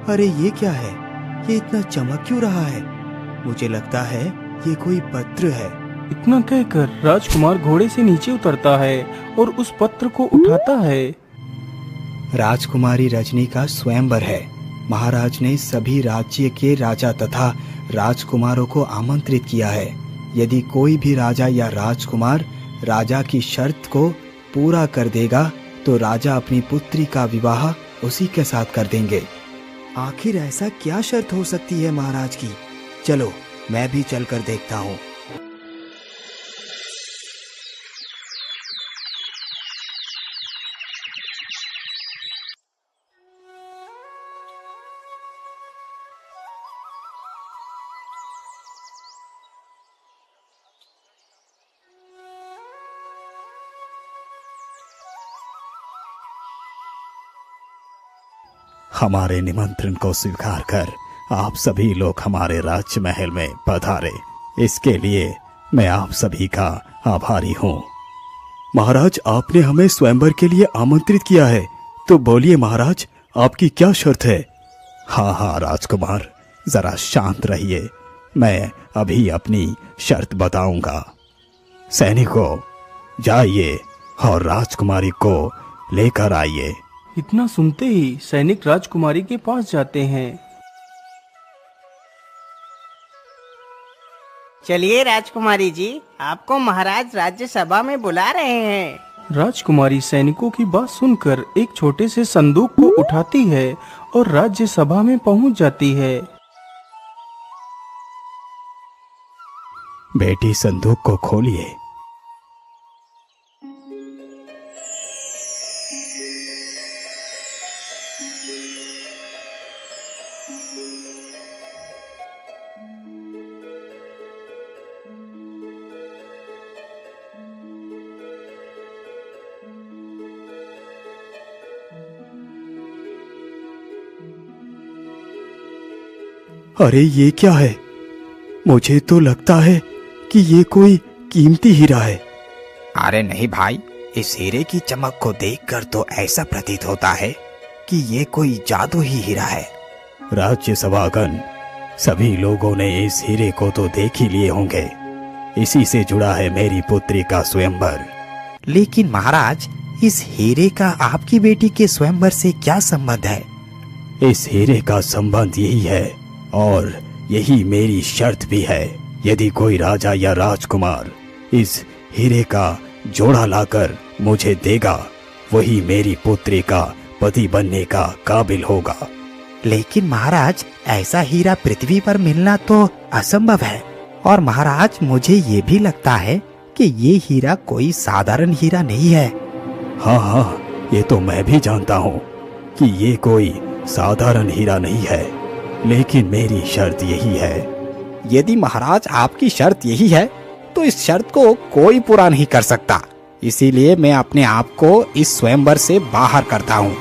अरे ये क्या है? ये इतना चमक क्यों रहा है? मुझे लगता है ये कोई पत्र है। इतना कहकर राजकुमार घोड़े से नीचे उतरता है और उस पत्र को उठाता है। राजकुमारी रजनी का स्वयंवर है। महाराज ने सभी राज्य के राजा तथा राजकुमारों को आमंत्रित किया है। यदि कोई भी राजा या राजकुमार राजा की शर्त को पूरा कर देगा तो राजा अपनी पुत्री का विवाह उसी के साथ कर देंगे। आखिर ऐसा क्या शर्त हो सकती है महाराज की? चलो मैं भी चलकर देखता हूँ। हमारे निमंत्रण को स्वीकार कर आप सभी लोग हमारे राज्य महल में पधारे। इसके लिए मैं आप सभी का आभारी हूँ। महाराज, आपने हमें स्वयंवर के लिए आमंत्रित किया है, तो बोलिए महाराज, आपकी क्या शर्त है? हाँ राजकुमार, जरा शांत रहिए। मैं अभी अपनी शर्त बताऊंगा। सैनिकों, जाइए और राजकुमारी को लेकर आइए। इतना सुनते ही सैनिक राजकुमारी के पास जाते हैं। चलिए राजकुमारी जी, आपको महाराज राज्यसभा में बुला रहे हैं। राजकुमारी सैनिकों की बात सुनकर एक छोटे से संदूक को उठाती है और राज्यसभा में पहुंच जाती है। बेटी, संदूक को खोलिए। अरे ये क्या है? मुझे तो लगता है कि ये कोई कीमती हीरा है। अरे नहीं भाई, इस हीरे की चमक को देखकर तो ऐसा प्रतीत होता है कि ये कोई जादू ही हीरा है। राज्यसभागण, सभी लोगों ने इस हीरे को तो देख ही लिए होंगे। इसी से जुड़ा है मेरी पुत्री का स्वयंवर। लेकिन महाराज, इस हीरे का आपकी बेटी के स्वयंवर से क्या संबंध है? इस हीरे का संबंध यही है और यही मेरी शर्त भी है। यदि कोई राजा या राजकुमार इस हीरे का जोड़ा लाकर मुझे देगा, वही मेरी पुत्री का पति बनने का काबिल होगा। लेकिन महाराज, ऐसा हीरा पृथ्वी पर मिलना तो असंभव है। और महाराज, मुझे ये भी लगता है कि ये हीरा कोई साधारण हीरा नहीं है। हाँ, ये तो मैं भी जानता हूँ कि ये कोई साधारण हीरा नहीं है, लेकिन मेरी शर्त यही है। यदि महाराज आपकी शर्त यही है तो इस शर्त को कोई पूरा नहीं कर सकता। इसीलिए मैं अपने आप को इस स्वयंवर से बाहर करता हूँ।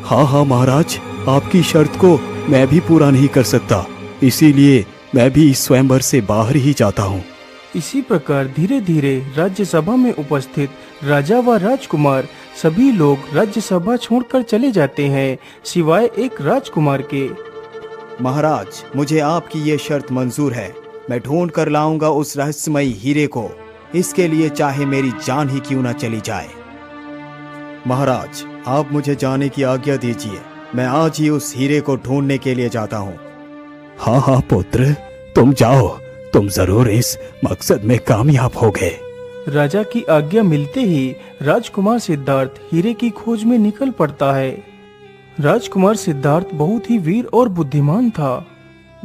हाँ महाराज, आपकी शर्त को मैं भी पूरा नहीं कर सकता, इसीलिए मैं भी इस स्वयंवर से बाहर ही जाता हूँ। इसी प्रकार धीरे धीरे राज्यसभा में उपस्थित राजा व राजकुमार सभी लोग राज्यसभा छोड़कर चले जाते हैं, सिवाय एक राजकुमार के। महाराज, मुझे आपकी ये शर्त मंजूर है। मैं ढूंढ कर लाऊंगा उस रहस्यमयी हीरे को, इसके लिए चाहे मेरी जान ही क्यों न चली जाए। महाराज, आप मुझे जाने की आज्ञा दीजिए। मैं आज ही उस हीरे को ढूंढने के लिए जाता हूँ। हाँ पुत्र, तुम जाओ। तुम जरूर इस मकसद में कामयाब होगे। राजा की आज्ञा मिलते ही राजकुमार सिद्धार्थ हीरे की खोज में निकल पड़ता है। राजकुमार सिद्धार्थ बहुत ही वीर और बुद्धिमान था।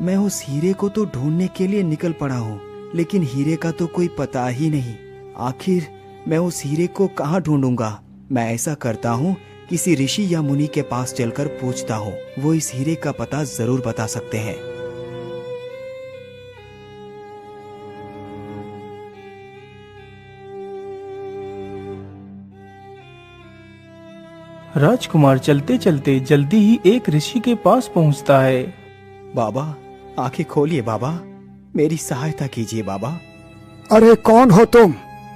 मैं उस हीरे को तो ढूंढने के लिए निकल पड़ा हूँ, लेकिन हीरे का तो कोई पता ही नहीं। आखिर मैं उस हीरे को कहाँ ढूंढूंगा? मैं ऐसा करता हूँ, किसी ऋषि या मुनि के पास चलकर पूछता हूँ। वो इस हीरे का पता जरूर बता सकते हैं। राजकुमार चलते चलते जल्दी ही एक ऋषि के पास पहुंचता है। बाबा, आंखें खोलिए बाबा, मेरी सहायता कीजिए बाबा। अरे कौन हो तुम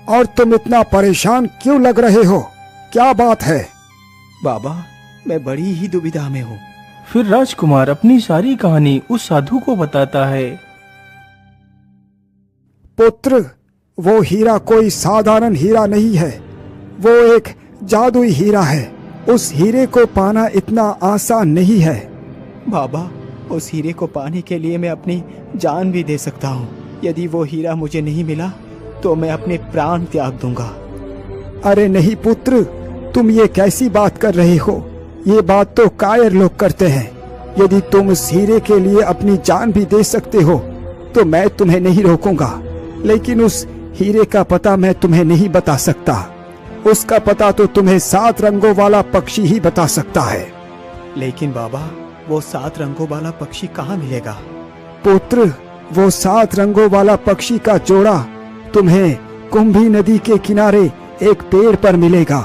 और तुम इतना परेशान क्यों लग रहे हो? क्या बात है? बाबा, मैं बड़ी ही दुविधा में हूँ। फिर राजकुमार अपनी सारी कहानी उस साधु को बताता है। पुत्र, वो हीरा कोई साधारण हीरा नहीं है, वो एक जादुई हीरा है। उस हीरे को पाना इतना आसान नहीं है। बाबा, उस हीरे को पाने के लिए मैं अपनी जान भी दे सकता हूँ। यदि वो हीरा मुझे नहीं मिला तो मैं अपने प्राण त्याग दूंगा। अरे नहीं पुत्र, तुम ये कैसी बात कर रहे हो? ये बात तो कायर लोग करते हैं। यदि तुम उस हीरे के लिए अपनी जान भी दे सकते हो तो मैं तुम्हें नहीं रोकूंगा, लेकिन उस हीरे का पता मैं तुम्हें नहीं बता सकता। उसका पता तो तुम्हें 7 रंगों वाला पक्षी ही बता सकता है। लेकिन बाबा, वो 7 रंगों वाला पक्षी कहाँ मिलेगा? पुत्र, वो 7 रंगों वाला पक्षी का जोड़ा तुम्हें कुंभी नदी के किनारे एक पेड़ पर मिलेगा।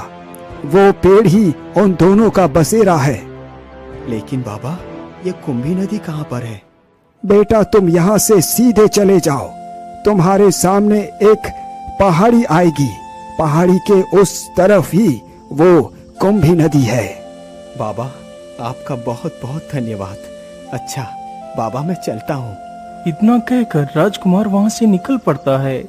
वो पेड़ ही उन दोनों का बसेरा है। लेकिन बाबा, ये कुंभी नदी कहाँ पर है? बेटा, तुम यहाँ से सीधे चले जाओ। तुम्हारे सामने एक पहाड़ी आएगी। पहाड़ी के उस तरफ ही वो कुंभी नदी है। बाबा, आपका बहुत बहुत धन्यवाद। अच्छा बाबा, मैं चलता हूँ। इतना कहकर राजकुमार वहां से निकल पड़ता है।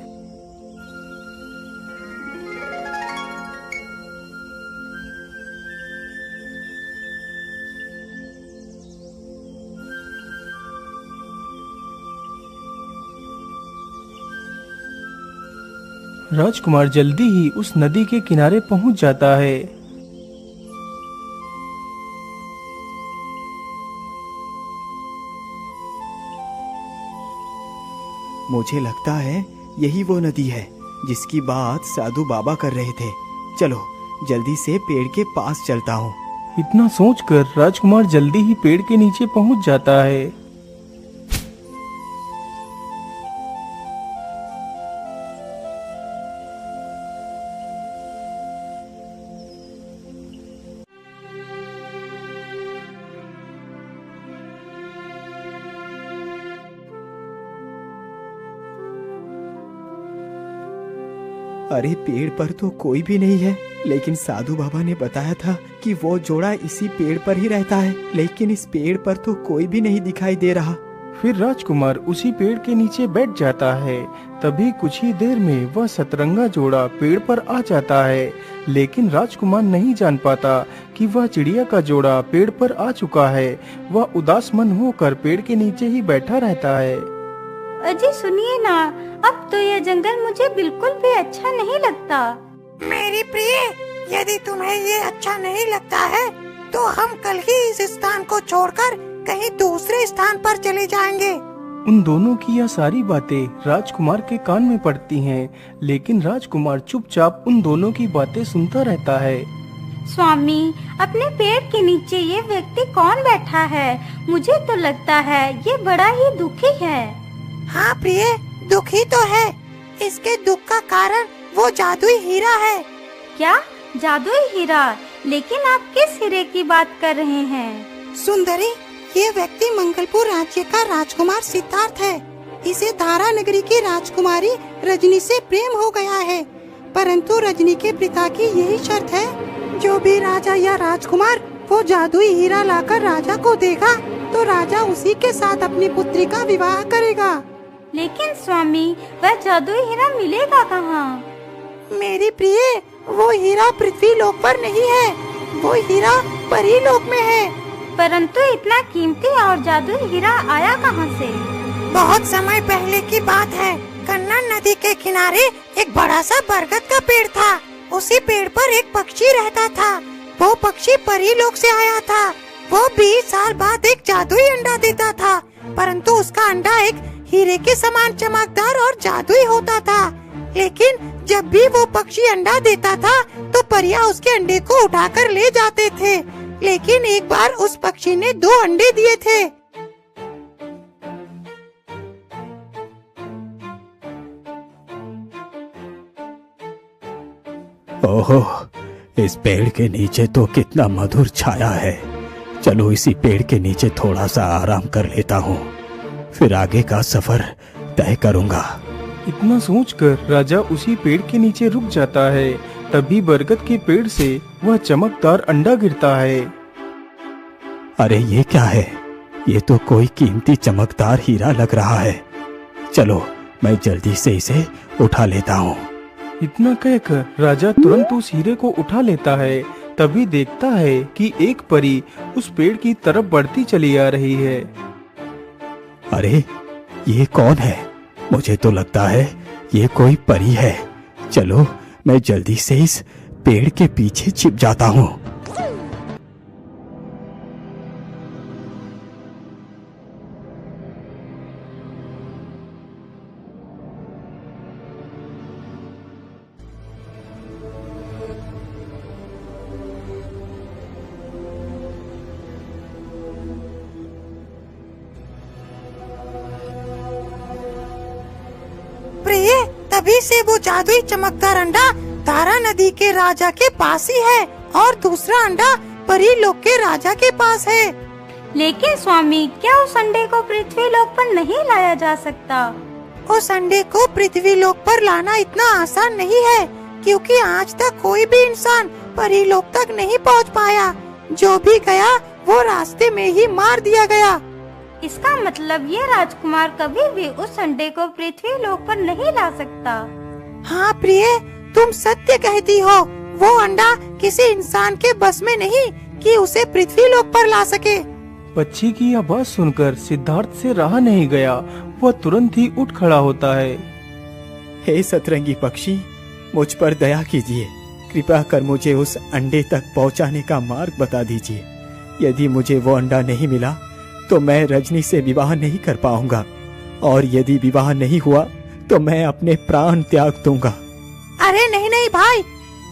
राजकुमार जल्दी ही उस नदी के किनारे पहुंच जाता है। मुझे लगता है यही वो नदी है जिसकी बात साधु बाबा कर रहे थे। चलो जल्दी से पेड़ के पास चलता हूँ। इतना सोचकर राजकुमार जल्दी ही पेड़ के नीचे पहुंच जाता है। अरे पेड़ पर तो कोई भी नहीं है, लेकिन साधु बाबा ने बताया था कि वो जोड़ा इसी पेड़ पर ही रहता है, लेकिन इस पेड़ पर तो कोई भी नहीं दिखाई दे रहा। फिर राजकुमार उसी पेड़ के नीचे बैठ जाता है। तभी कुछ ही देर में वह सतरंगा जोड़ा पेड़ पर आ जाता है, लेकिन राजकुमार नहीं जान पाता कि वह चिड़िया का जोड़ा पेड़ पर आ चुका है। वह उदास मन होकर पेड़ के नीचे ही बैठा रहता है। अजी सुनिए ना, अब तो यह जंगल मुझे बिल्कुल भी अच्छा नहीं लगता। मेरी प्रिय, यदि तुम्हें ये अच्छा नहीं लगता है तो हम कल ही इस स्थान को छोड़कर कहीं दूसरे स्थान पर चले जाएंगे। उन दोनों की यह सारी बातें राजकुमार के कान में पड़ती हैं, लेकिन राजकुमार चुपचाप उन दोनों की बातें सुनता रहता है। स्वामी, अपने पेड़ के नीचे ये व्यक्ति कौन बैठा है? मुझे तो लगता है ये बड़ा ही दुखी है। हाँ प्रिय, दुखी तो है। इसके दुख का कारण वो जादुई हीरा है। क्या जादुई हीरा? लेकिन आप किस हीरे की बात कर रहे हैं? सुंदरी, ये व्यक्ति मंगलपुर राज्य का राजकुमार सिद्धार्थ है। इसे धारा नगरी की राजकुमारी रजनी से प्रेम हो गया है, परंतु रजनी के पिता की यही शर्त है, जो भी राजा या राजकुमार वो जादुई हीरा लाकर राजा को देगा तो राजा उसी के साथ अपनी पुत्री का विवाह करेगा। लेकिन स्वामी, वह जादुई हीरा मिलेगा कहाँ? मेरी प्रिय, वो हीरा पृथ्वी लोक पर नहीं है, वो हीरा परी लोक में है। परंतु इतना कीमती और जादुई हीरा आया कहाँ से? बहुत समय पहले की बात है। कन्नन नदी के किनारे एक बड़ा सा बरगद का पेड़ था। उसी पेड़ पर एक पक्षी रहता था। वो पक्षी परी लोक से आया था। वो 20 साल बाद एक जादुई अंडा देता था, परंतु उसका अंडा एक हीरे के समान चमकदार और जादुई होता था। लेकिन जब भी वो पक्षी अंडा देता था तो परियां उसके अंडे को उठाकर ले जाते थे। लेकिन एक बार उस पक्षी ने 2 अंडे दिए थे। ओहो, इस पेड़ के नीचे तो कितना मधुर छाया है। चलो इसी पेड़ के नीचे थोड़ा सा आराम कर लेता हूँ, फिर आगे का सफर तय करूँगा। इतना सोचकर राजा उसी पेड़ के नीचे रुक जाता है। तभी बरगद के पेड़ से वह चमकदार अंडा गिरता है। अरे ये क्या है? ये तो कोई कीमती चमकदार हीरा लग रहा है। चलो मैं जल्दी से इसे उठा लेता हूँ। इतना कहकर राजा तुरंत उस हीरे को उठा लेता है। तभी देखता है कि एक परी उस पेड़ की तरफ बढ़ती चली आ रही है। अरे ये कौन है? मुझे तो लगता है ये कोई परी है। चलो मैं जल्दी से इस पेड़ के पीछे छिप जाता हूँ। प्रिय, तभी से वो जादुई चमकदार अंडा तारा नदी के राजा के पास ही है और दूसरा अंडा परी लोक के राजा के पास है। लेकिन स्वामी, क्या उस अंडे को पृथ्वी लोक पर नहीं लाया जा सकता? उस अंडे को पृथ्वी लोक पर लाना इतना आसान नहीं है, क्योंकि आज तक कोई भी इंसान परी लोक तक नहीं पहुंच पाया। जो भी गया वो रास्ते में ही मार दिया गया। इसका मतलब ये राजकुमार कभी भी उस अंडे को पृथ्वी लोक पर नहीं ला सकता। हाँ प्रिय, तुम सत्य कहती हो। वो अंडा किसी इंसान के बस में नहीं कि उसे पृथ्वी लोक पर ला सके। पक्षी की आवाज सुनकर सिद्धार्थ से रहा नहीं गया। वह तुरंत ही उठ खड़ा होता है। हे सतरंगी पक्षी, मुझ पर दया कीजिए। कृपया कर मुझे उस अंडे तक पहुंचाने का मार्ग बता दीजिए। यदि मुझे वो अंडा नहीं मिला तो मैं रजनी से विवाह नहीं कर पाऊंगा, और यदि विवाह नहीं हुआ तो मैं अपने प्राण त्याग दूंगा। अरे नहीं नहीं भाई,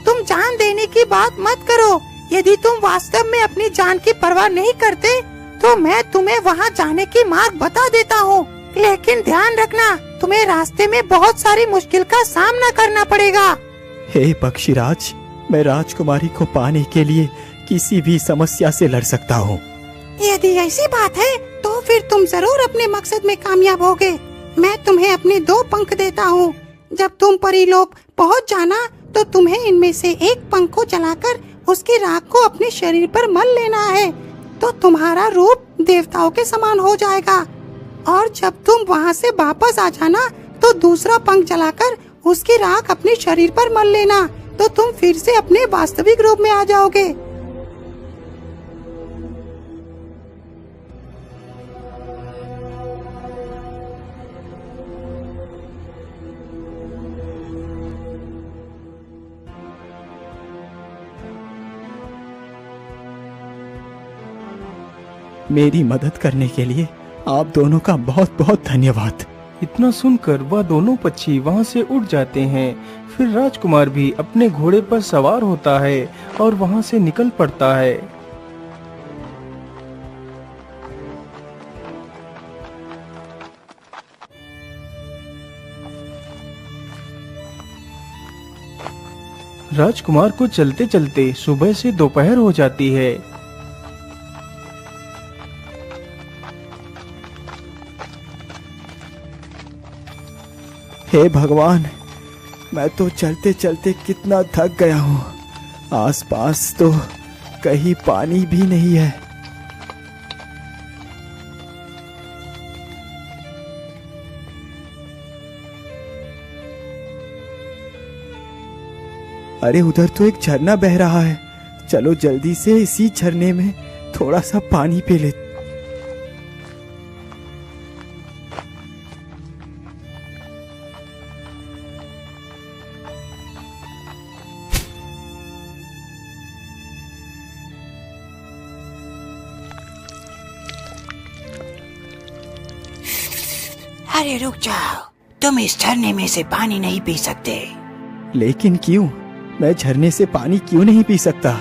तुम जान देने की बात मत करो। यदि तुम वास्तव में अपनी जान की परवाह नहीं करते तो मैं तुम्हें वहाँ जाने की मार्ग बता देता हूँ। लेकिन ध्यान रखना, तुम्हें रास्ते में बहुत सारी मुश्किल का सामना करना पड़ेगा। हे पक्षीराज, मैं राजकुमारी को पाने के लिए किसी भी समस्या से लड़ सकता हूँ। यदि ऐसी बात है तो फिर तुम जरूर अपने मकसद में कामयाब होगे। मैं तुम्हें अपने 2 पंख देता हूँ। जब तुम परीलोक पहुँच जाना तो तुम्हें इनमें से एक पंख को जलाकर उसकी राख को अपने शरीर पर मल लेना है, तो तुम्हारा रूप देवताओं के समान हो जाएगा। और जब तुम वहाँ से वापस आ जाना तो दूसरा पंख जलाकर उसकी राख अपने शरीर पर मल लेना, तो तुम फिर से अपने वास्तविक रूप में आ जाओगे। मेरी मदद करने के लिए आप दोनों का बहुत बहुत धन्यवाद। इतना सुनकर वह दोनों पक्षी वहां से उड़ जाते हैं। फिर राजकुमार भी अपने घोड़े पर सवार होता है और वहां से निकल पड़ता है। राजकुमार को चलते चलते सुबह से दोपहर हो जाती है। हे भगवान, मैं तो चलते चलते कितना थक गया हूँ। आसपास तो कहीं पानी भी नहीं है। अरे उधर तो एक झरना बह रहा है। चलो जल्दी से इसी झरने में थोड़ा सा पानी पी ले। अरे रुक जाओ, तुम इस झरने में से पानी नहीं पी सकते। लेकिन क्यों? मैं झरने से पानी क्यों नहीं पी सकता?